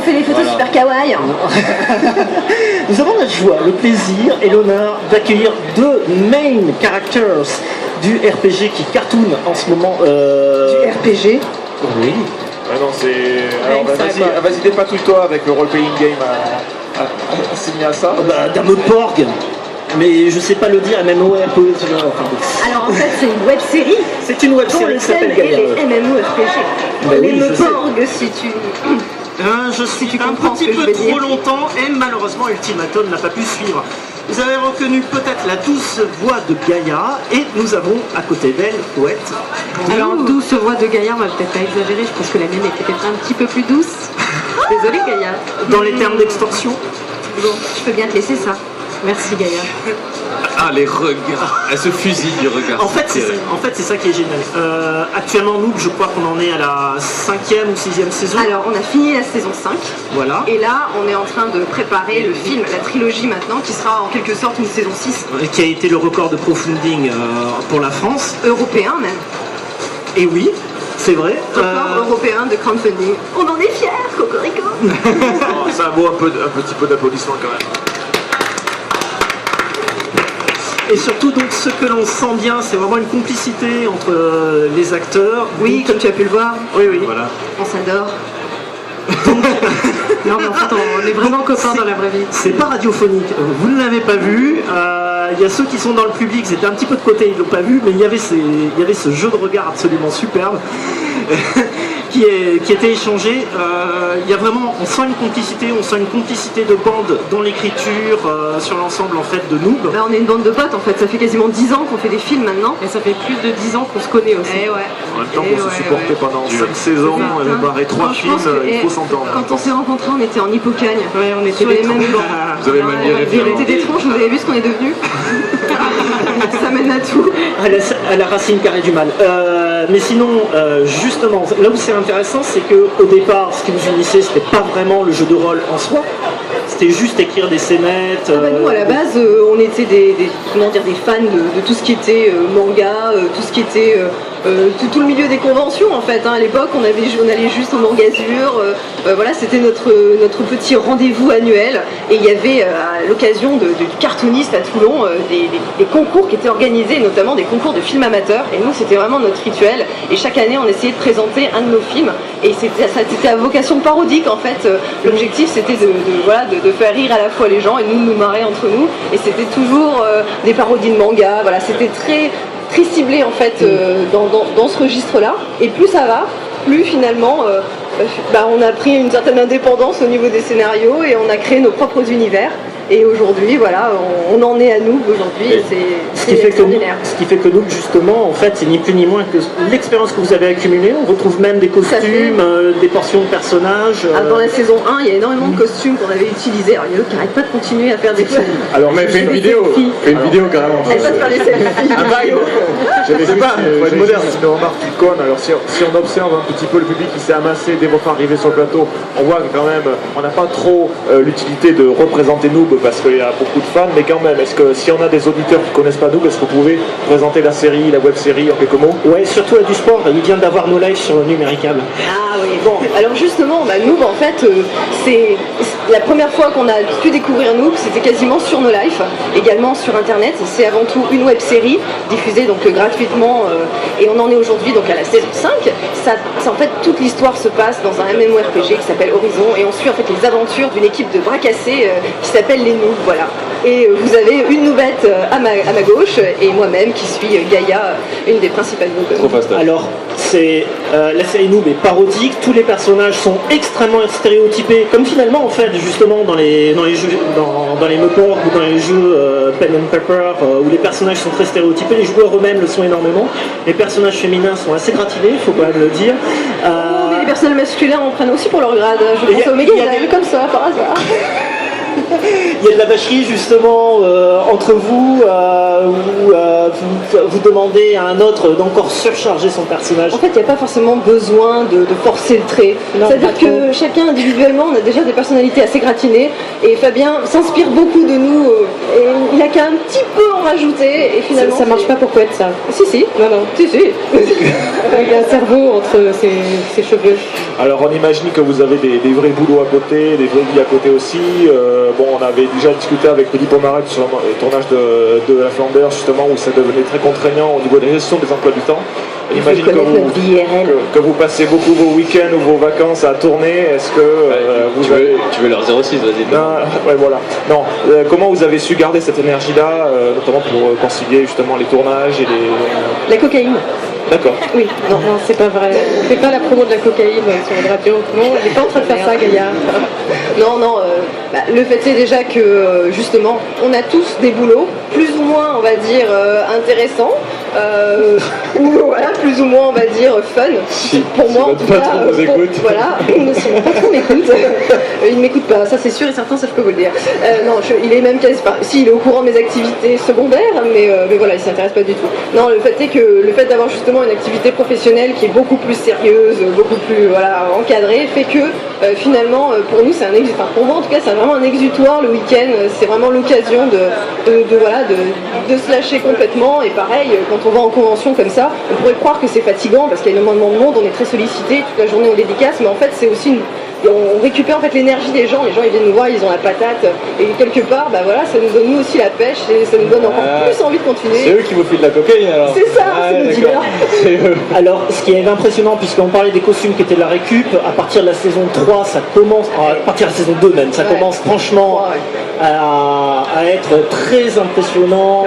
fait des photos super kawaii. Nous avons la joie, le plaisir et l'honneur d'accueillir deux main characters du RPG qui cartoon en ce moment. Du RPG. Oui. Ah non, c'est. Alors, vas-y, dépatouille-toi avec le role-playing game assigné à ça. D'un mot de porg. Mais je sais pas le dire, MMORPG. Alors en fait, c'est une web série. C'est une web série qui s'appelle Gaia. Les MMORPG. Les MMORPG, si tu. Je suis tu un comprends petit ce que je peu veux trop dire. longtemps et malheureusement Ultimatum n'a pas pu suivre. Vous avez reconnu peut-être la douce voix de Gaïa et nous avons à côté d'elle Poète. Alors, douce voix de Gaïa, on va peut-être pas exagérer, je pense que la mienne était peut-être un petit peu plus douce. Désolée Gaïa. Dans les termes d'extorsion. Bon, je peux bien te laisser ça. Merci Gaïa. Ah, les regards. Elle se fusille du regard. En fait, c'est ça qui est génial. Actuellement, nous, je crois qu'on en est à la 5e ou 6e saison. Alors, on a fini la saison 5. Voilà. Et là, on est en train de préparer le film, la trilogie maintenant, qui sera en quelque sorte une saison 6. Qui a été le record de crowdfunding pour la France. Européen même. Et oui, c'est vrai. Record européen de crowdfunding. On en est fiers, Cocorico. Ça vaut un petit peu d'applaudissements quand même. Et surtout, donc, ce que l'on sent bien, c'est vraiment une complicité entre les acteurs. Oui, donc, comme tu as pu le voir. Oui, oui. Voilà. On s'adore. Non, mais en fait, on est vraiment copains dans la vraie vie. C'est pas radiophonique. Vous ne l'avez pas vu. Il y a ceux qui sont dans le public, c'était un petit peu de côté, ils l'ont pas vu, mais il y avait ce jeu de regard absolument superbe qui était échangé. Il y a vraiment, on sent une complicité de bande dans l'écriture, sur l'ensemble en fait de Noob. Là, on est une bande de potes en fait. Ça fait quasiment 10 ans qu'on fait des films maintenant. Et ça fait plus de 10 ans qu'on se connaît aussi. Et ouais. En même temps, pour se supporter pendant 5 saisons, barrer 3 Non, je films, pense que, il faut s'entendre. Quand on s'est rencontrés, on était en hippocagne. Ouais, on était Sur les mêmes bancs. Vous avez mal bien On référé. était des tronches, vous avez vu ce qu'on est devenus. Ça mène à tout. À la racine carrée du mal. Mais sinon, justement, là où c'est intéressant, c'est que au départ, ce qui nous unissait, c'était pas vraiment le jeu de rôle en soi. C'était juste écrire des scénettes. Nous, à la base, on était des fans de tout ce qui était manga, tout ce qui était tout le milieu des conventions en fait. À l'époque, on allait juste au Mangazur. Voilà, c'était notre petit rendez-vous annuel. Et il y avait à l'occasion du cartooniste à Toulon des concours qui étaient organisés, notamment des concours de films amateurs. Et nous, c'était vraiment notre rituel. Et chaque année, on essayait de présenter un de nos films. Et c'était à vocation parodique en fait. L'objectif, c'était de faire rire à la fois les gens et nous marrer entre nous. Et c'était toujours des parodies de manga. Voilà, c'était très ciblé en fait dans ce registre-là. Et plus ça va, plus finalement on a pris une certaine indépendance au niveau des scénarios et on a créé nos propres univers. Et aujourd'hui, voilà, on en est à nous aujourd'hui et c'est extraordinaire. Ce qui fait que nous, justement, en fait, c'est ni plus ni moins que l'expérience que vous avez accumulée. On retrouve même des costumes, des portions de personnages. Dans la saison 1, il y a énormément de costumes qu'on avait utilisés. Alors, il y a d'autres qui n'arrêtent pas de continuer à faire des costumes. Alors, mais fais une vidéo. Fais une vidéo carrément. Arrête pas de faire des selfies. Je sais pas, faut être moderne. C'est une remarque qui conne. Alors, si on observe un petit peu le public qui s'est amassé dès votre arrivée sur le plateau, on voit que quand même, on n'a pas trop l'utilité de représenter Noob parce qu'il y a beaucoup de fans, mais quand même, est-ce que si on a des auditeurs qui ne connaissent pas Noob, est-ce que vous pouvez présenter la série, la web série en quelques mots? Ouais, surtout à du sport, il vient d'avoir nos lives sur Numéricable. Ah oui, bon, alors justement, Noob en fait, c'est la première fois qu'on a pu découvrir Noob, c'était quasiment sur No Life, également sur internet. C'est avant tout une web série diffusée donc gratuitement et on en est aujourd'hui donc à la saison 5. En fait, toute l'histoire se passe dans un MMORPG qui s'appelle Horizon et on suit en fait les aventures d'une équipe de bras cassés qui s'appelle les Noobs, voilà. Et vous avez une noobette à ma gauche et moi-même qui suis Gaïa, une des principales noobs. Alors, la série Noob est parodique, tous les personnages sont extrêmement stéréotypés, comme finalement en fait justement dans les jeux, dans les Meuport ou dans les jeux Pen and Paper où les personnages sont très stéréotypés, les joueurs eux-mêmes le sont énormément, les personnages féminins sont assez gratinés, il faut quand même le dire. Mais les personnages masculins en prennent aussi pour leur grade, je pense au Omega, comme ça par hasard. Il y a de la vacherie justement entre vous où vous demandez à un autre d'encore surcharger son personnage. En fait, il n'y a pas forcément besoin de forcer le trait. C'est-à-dire que chacun individuellement, on a déjà des personnalités assez gratinées. Et Fabien s'inspire beaucoup de nous. Et il a qu'à un petit peu en rajouter. Et finalement, Ça marche pas pour être ça. Si. Non. Si. Avec un cerveau entre ses cheveux. Alors on imagine que vous avez des vrais boulots à côté, des vraies vies à côté aussi. Bon, on avait déjà discuté avec Philippe Pomarek sur le tournage de La Flandre, justement, où ça devenait très contraignant au niveau de la gestion des emplois du temps. On imagine que vous passez beaucoup vos week-ends ou vos vacances à tourner. Est-ce que tu veux leur 06, vas-y. Non, ouais, voilà. Non. Comment vous avez su garder cette énergie-là, notamment pour concilier justement les tournages et les... La cocaïne. D'accord. Oui. Non, c'est pas vrai. On fait pas la promo de la cocaïne sur la radio. Non, il n'est pas en train de faire ça, Gaillard. Non, le fait c'est déjà que justement, on a tous des boulots, plus ou moins, on va dire, intéressants, ou voilà, plus ou moins, on va dire, fun. Pour moi, en tout cas, voilà, si mon patron m'écoute, il ne m'écoute pas, ça c'est sûr et certain, ça je peux vous le dire. Non, il est même quasi pas, si, il est au courant de mes activités secondaires, mais voilà, il s'intéresse pas du tout. Non, le fait est que le fait d'avoir justement une activité professionnelle qui est beaucoup plus sérieuse, beaucoup plus encadrée, fait que finalement, pour nous, c'est un exutoire. Pour moi, en tout cas, c'est vraiment un exutoire le week-end. C'est vraiment l'occasion de se lâcher complètement. Et pareil, quand on va en convention comme ça, on pourrait croire que c'est fatigant parce qu'il y a énormément de monde, on est très sollicité, toute la journée on dédicace, mais en fait, c'est aussi on récupère en fait l'énergie des gens. Les gens ils viennent nous voir, ils ont la patate, et quelque part, ça nous donne nous aussi la pêche et ça nous donne encore plus envie de continuer. C'est eux qui vous filent de la cocaïne alors. C'est ça, c'est nos dealers. Alors, ce qui est impressionnant, puisqu'on parlait des costumes qui étaient de la récup, à partir de la saison 3, ça commence, à partir de la saison 2 même, ça commence franchement à être très impressionnant,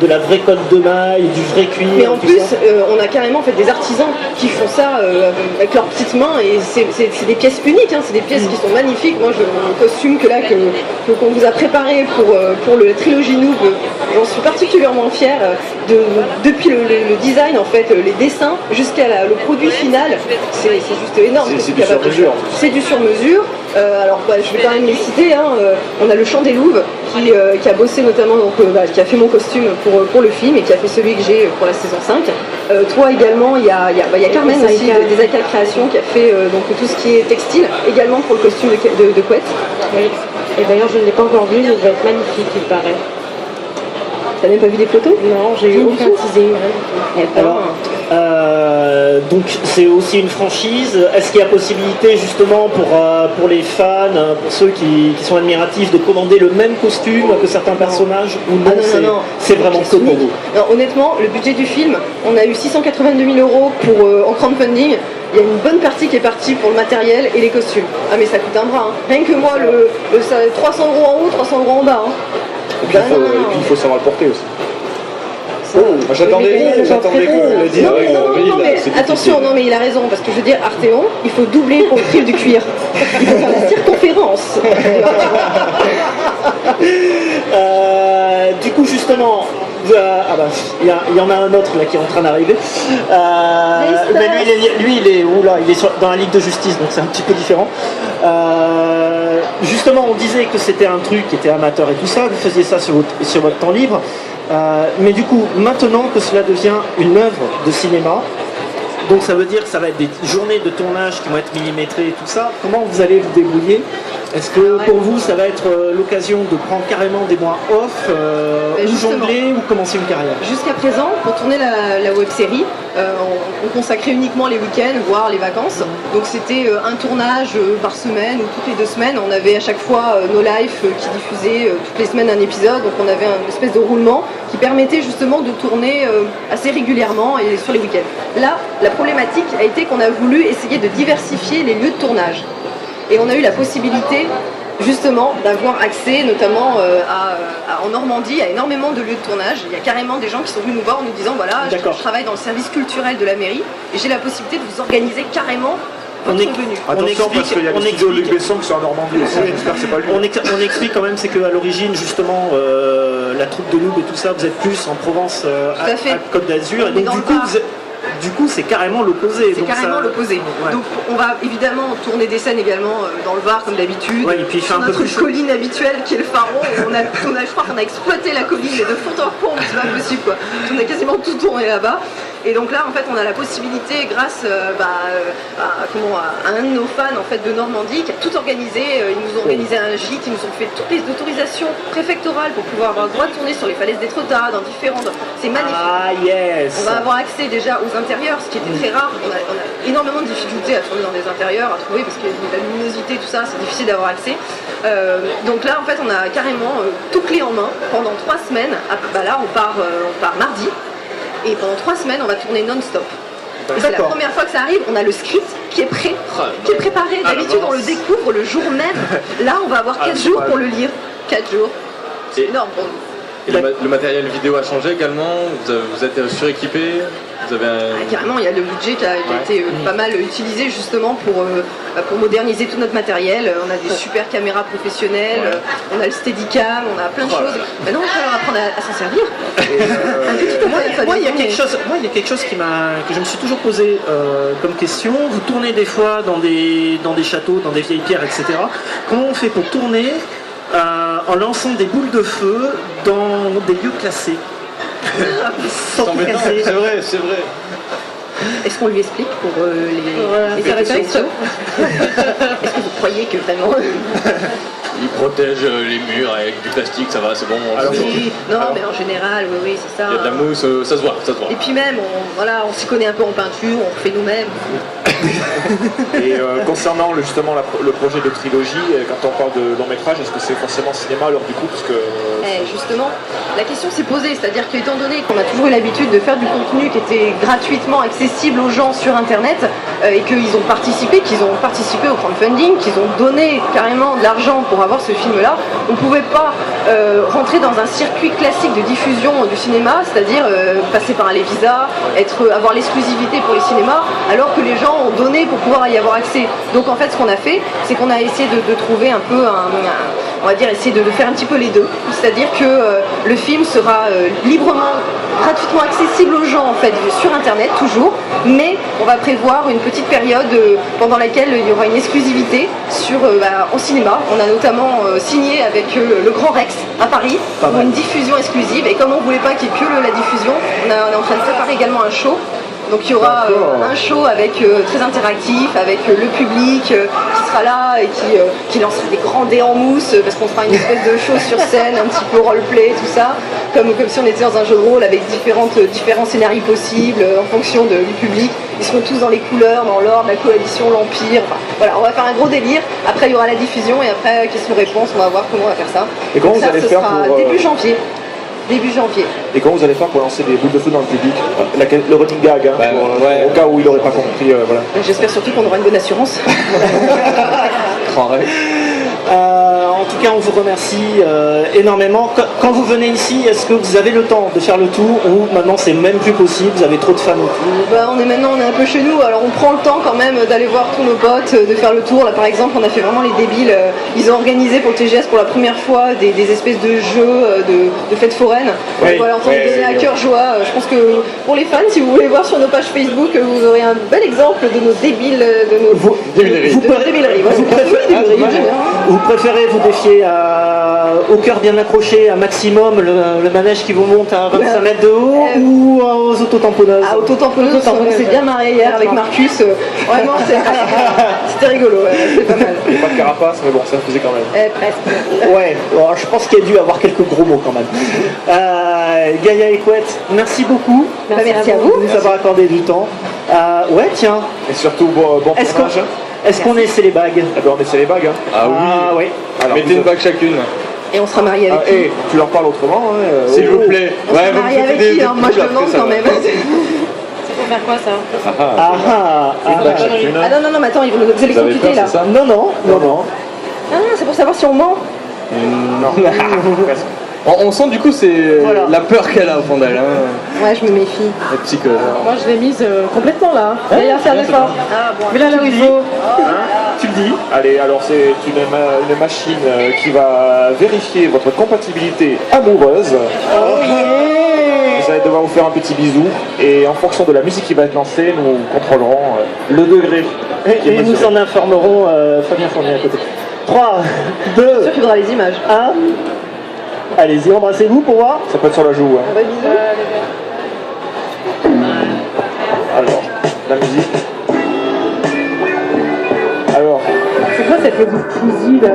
de la vraie cotte de maille, du vrai cuir. Mais en plus, on a carrément fait des artisans qui font ça avec leurs petites mains, et c'est des pièces uniques, c'est des pièces qui sont magnifiques. Moi, le costume qu'on vous a préparé pour la trilogie Noob, j'en suis particulièrement fière. Depuis le design, en fait, les dessins, jusqu'à le produit final, c'est juste énorme. C'est du sur-mesure. C'est du sur-mesure. Alors, je vais quand même les citer. On a le Chant des Louves qui a bossé notamment, qui a fait mon costume pour le film et qui a fait celui que j'ai pour la saison 5. Toi également, il y a Carmen aussi, des Aka Créations, qui a fait donc tout ce qui est textile, également pour le costume de couette. Oui. Et d'ailleurs, je ne l'ai pas encore vu, mais il va être magnifique, il paraît. T'as même pas vu des photos? Non, j'ai eu aucun teasing. Alors, donc c'est aussi une franchise. Est-ce qu'il y a possibilité justement pour les fans, pour ceux qui sont admiratifs, de commander le même costume que certains personnages ou non, non. C'est vraiment que pour vous? Non, honnêtement, le budget du film, on a eu 682 000 € en crowdfunding. Il y a une bonne partie qui est partie pour le matériel et les costumes. Ah mais ça coûte un bras. Rien que moi, 300 € en haut, 300 € en bas. Et puis il faut savoir le porter aussi. J'attendais que le dire. Non, mais attention, non mais il a raison, parce que je veux dire, Arthéon, il faut doubler pour le prix du cuir. Il faut faire la circonférence. Du coup, justement, il y en a un autre là qui est en train d'arriver. Mais lui, il est dans la Ligue de Justice, donc c'est un petit peu différent. Justement, on disait que c'était un truc qui était amateur et tout ça, vous faisiez ça sur votre temps libre. Mais du coup, maintenant que cela devient une œuvre de cinéma, donc ça veut dire que ça va être des journées de tournage qui vont être millimétrées et tout ça, comment vous allez vous débrouiller? Est-ce que pour vous ça va être l'occasion de prendre carrément des mois off, ou jongler, ou commencer une carrière? Jusqu'à présent, pour tourner la web-série, on consacrait uniquement les week-ends, voire les vacances. Donc c'était un tournage par semaine ou toutes les 2 semaines. On avait à chaque fois No Life qui diffusait toutes les semaines un épisode. Donc on avait une espèce de roulement qui permettait justement de tourner assez régulièrement et sur les week-ends. Là, la problématique a été qu'on a voulu essayer de diversifier les lieux de tournage. Et on a eu la possibilité justement d'avoir accès notamment en Normandie à énormément de lieux de tournage. Il y a carrément des gens qui sont venus nous voir en nous disant voilà, je travaille dans le service culturel de la mairie et j'ai la possibilité de vous organiser carrément votre venue. Attention parce qu'il y a des studios Luc Besson qui sont en Normandie aussi, j'espère que c'est pas lui. On explique quand même, c'est qu'à l'origine justement la troupe de Noob et tout ça, vous êtes plus en Provence à Côte d'Azur, et donc du coup, c'est carrément l'opposé. C'est donc carrément ça- l'opposé. Ouais. Donc on va évidemment tourner des scènes également dans le Var comme d'habitude. Ouais, et puis il fait sur un peu notre plus chaud. colline habituelle qui est le Pharaon. Je crois qu'on a exploité la colline mais de fond en comble, c'est pas possible quoi. On a quasiment tout tourné là-bas. Et donc là en fait on a la possibilité grâce à un de nos fans en fait de Normandie qui a tout organisé. Ils nous ont organisé un gîte, ils nous ont fait toutes les autorisations préfectorales pour pouvoir avoir le droit de tourner sur les falaises d'Étretat, dans différents. C'est magnifique. Ah yes. On va avoir accès déjà aux intérieurs, ce qui était très rare. On a énormément de difficultés à tourner dans des intérieurs, à trouver, parce qu'il y a de la luminosité, tout ça, c'est difficile d'avoir accès. Donc là, en fait, on a carrément tout clé en main pendant 3 semaines. Là, on part mardi, et pendant 3 semaines, on va tourner non-stop. Et c'est la D'accord. première fois que ça arrive, on a le script qui est prêt, qui est préparé. D'habitude, on le découvre le jour même. Là, on va avoir 4 jours pour le lire. 4 jours. C'est Et- énorme pour nous. Et le matériel vidéo a changé également. Vous êtes suréquipé. Vous avez un... Carrément, il y a le budget qui a été pas mal utilisé justement pour moderniser tout notre matériel. On a des super caméras professionnelles, on a le Steadicam, on a plein de choses. Maintenant, il va falloir apprendre à s'en servir. Moi, il y a quelque chose que je me suis toujours posé comme question. Vous tournez des fois dans des châteaux, dans des vieilles pierres, etc. Comment on fait pour tourner en lançant des boules de feu dans des lieux classés sans tout embêtant, casser? c'est vrai, c'est vrai. Est-ce qu'on lui explique pour les arrêts Est-ce que vous croyez que vraiment... Ils protègent les murs avec du plastique, ça va, c'est bon. Oui, non, mais en général, oui, c'est ça. Il y a de la mousse, ça se voit, ça se voit. Et puis même, on s'y connaît un peu en peinture, on refait nous-mêmes. Et concernant justement le projet de trilogie, quand on parle de long métrage, est-ce que c'est forcément cinéma alors du coup parce que Justement, la question s'est posée, c'est-à-dire qu'étant donné qu'on a toujours eu l'habitude de faire du contenu qui était gratuitement accessible aux gens sur Internet et qu'ils ont participé au crowdfunding, qu'ils ont donné carrément de l'argent pour avoir ce film-là, on ne pouvait pas rentrer dans un circuit classique de diffusion du cinéma, c'est-à-dire passer par les visas, avoir l'exclusivité pour les cinémas, alors que les gens ont donné pour pouvoir y avoir accès. Donc en fait, ce qu'on a fait, c'est qu'on a essayé de trouver un peu on va dire essayer de faire un petit peu les deux, c'est-à-dire que le film sera librement, gratuitement accessible aux gens en fait sur internet toujours, mais on va prévoir une petite période pendant laquelle il y aura une exclusivité en cinéma. On a notamment signé avec le Grand Rex à Paris pour une diffusion exclusive, et comme on ne voulait pas qu'il y ait que la diffusion, on est en train de préparer également un show. Donc il y aura un show avec très interactif, avec le public qui sera là et qui lancera des grands dés en mousse, parce qu'on fera une espèce de show sur scène, un petit peu roleplay, tout ça, comme si on était dans un jeu de rôle avec différents scénarios possibles en fonction du public. Ils seront tous dans les couleurs, dans l'ordre, la coalition, l'empire. Enfin, voilà, on va faire un gros délire. Après il y aura la diffusion et après question-réponse, on va voir comment on va faire ça. Et comment Donc vous allez ce faire sera pour, début janvier. Début janvier. Et comment vous allez faire pour lancer des boules de feu dans le public, le running gag, au cas où il n'aurait pas compris, voilà. J'espère surtout qu'on aura une bonne assurance. En tout cas, on vous remercie énormément. Quand vous venez ici, est-ce que vous avez le temps de faire le tour, ou maintenant c'est même plus possible, vous avez trop de fans autour? On est un peu chez nous, alors on prend le temps quand même d'aller voir tous nos potes, de faire le tour. Là par exemple, on a fait vraiment les débiles. Ils ont organisé pour le TGS pour la première fois des espèces de jeux de fêtes foraines. Oui, Voilà, on s'en est donné à cœur joie. Je pense que pour les fans, si vous voulez voir sur nos pages Facebook, vous aurez un bel exemple de nos débiles, de nos débileries. Vous préférez vous défier au cœur bien accroché, à maximum, le manège qui vous monte à 25 mètres de haut, ou aux autotamponneuses? Autotamponneuses, on s'est bien marré hier avec Marcus. Vraiment, c'était rigolo, c'était pas mal. Il n'y a pas de carapace, mais bon, ça faisait quand même. Presque. Ouais, alors, je pense qu'il y a dû avoir quelques gros mots quand même. Gaïa et Couette, merci beaucoup. Merci à vous. De nous avoir accordé du temps. Ouais, tiens. Et surtout, bon tournage. Est-ce qu'on essaie les bagues? Ah ben, on essaie les bagues. Hein. Ah oui. Oui. Alors, Mettez une bague chacune. Et on sera mariés avec qui? Tu leur parles autrement, hein, S'il vous plaît. On sera mariés avec qui? Moi je demande quand même. C'est pour faire quoi ça? Une bague chacune. Ah non, mais attends, vous allez compliquer là. Non. Ah, c'est pour savoir si on ment. Non. Presque. On sent du coup c'est la peur qu'elle a au fond d'elle. Hein. Ouais, je me méfie. La psychose. Moi, je l'ai mise complètement là. D'ailleurs, faire l'effort. Mais là, où il faut. Tu le dis. Allez, alors c'est une machine qui va vérifier votre compatibilité amoureuse. Vous allez devoir nous faire un petit bisou et en fonction de la musique qui va être lancée, nous contrôlerons le degré. Et nous en informerons Fabien Fournier à côté. 3, 2, C'est sûr qu'il faudra les images. 1. Allez-y, embrassez-vous pour voir. Ça peut être sur la joue. Hein. Bah, bisous. Alors, la musique. Alors, C'est quoi cette petite fusil là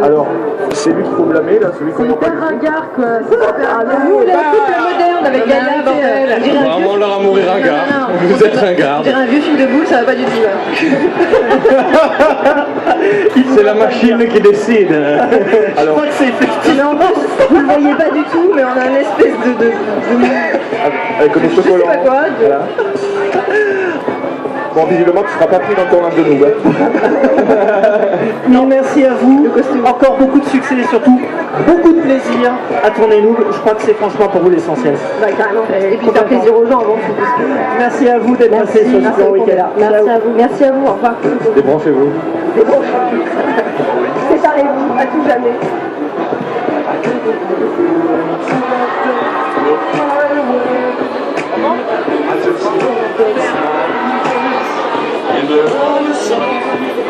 alors, c'est lui qu'il faut blâmer, là, celui qu'on n'a pas vu. ringard quoi. Nous on est un couple moderne avec Gaïa, bordel. On dirait un Vraiment, vieux- leur a mourir un gars. Non, non, non. Vous êtes un gars. On dirait un vieux film de boule, ça va pas du tout là. C'est la machine qui décide. Je crois que c'est effectivement. Mais en plus, vous le voyez pas du tout, mais on a une espèce de Avec des je sais autocollants. pas quoi. Voilà. Bon, visiblement, tu ne seras pas pris dans le tournage de nous. Non, merci à vous. Encore beaucoup de succès et surtout beaucoup de plaisir à tourner nous. Je crois que c'est franchement pour vous l'essentiel. Bah carrément. Et puis faire plaisir aux gens avant tout. Merci à vous d'être passé sur ce Super Week-end. Merci à vous. Merci à vous. Au revoir. Débranchez-vous. Séparez-vous à tout jamais. In the